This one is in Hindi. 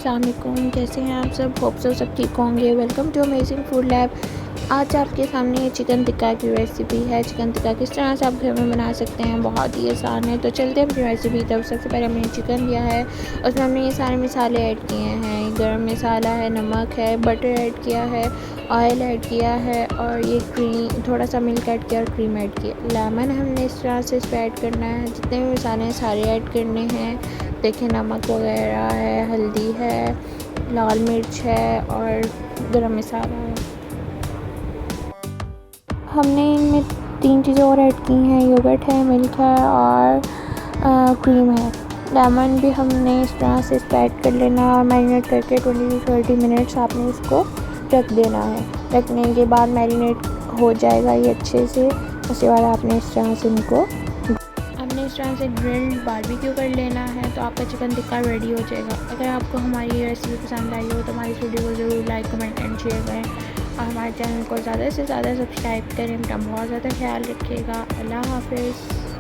अस्सलाम वालेकुम, कैसे हैं आप सब। होप सब ठीक होंगे। Welcome to amazing food lab. आज आपके सामने चिकन टिक्का की रेसिपी है। चिकन टिक्का किस तरह से आप घर में बना सकते हैं, बहुत ही आसान है। तो चलते हैं अपनी रेसिपी की तरफ। सबसे पहले हमने चिकन लिया है, उसमें हमने ये सारे मसाले ऐड किए हैं। गरम मसाला है, नमक है, बटर ऐड किया है, ऑयल ऐड किया है और ये क्रीम, थोड़ा सा मिल्क ऐड किया और क्रीम ऐड किया। लेमन हमने इस तरह से इसमें ऐड करना है। जितने भी मसाले हैं सारे ऐड करने हैं। देखिए नमक वगैरह है, हल्दी है, लाल मिर्च है और गरम मसाला है। हमने इनमें 3 चीज़ें और ऐड की हैं, योगर्ट है, मिल्क है और क्रीम है। लेमन भी हमने इस तरह से इसको ऐड कर लेना और मैरिनेट करके 20 to 30 मिनट्स आपने इसको रख देना है। रखने के बाद मैरिनेट हो जाएगा ये अच्छे से। उसके बाद आपने इस तरह से इनको इस तरह से ग्रिल्ड बारबेक्यू कर लेना है तो आपका चिकन टिक्का रेडी हो जाएगा। अगर आपको हमारी ये रेसिपी पसंद आई हो तो हमारी इस वीडियो को ज़रूर लाइक, कमेंट एंड शेयर करें और हमारे चैनल को ज़्यादा से ज़्यादा सब्सक्राइब करें। अपना बहुत ज़्यादा ख्याल रखिएगा। अल्लाह हाफ़िज़।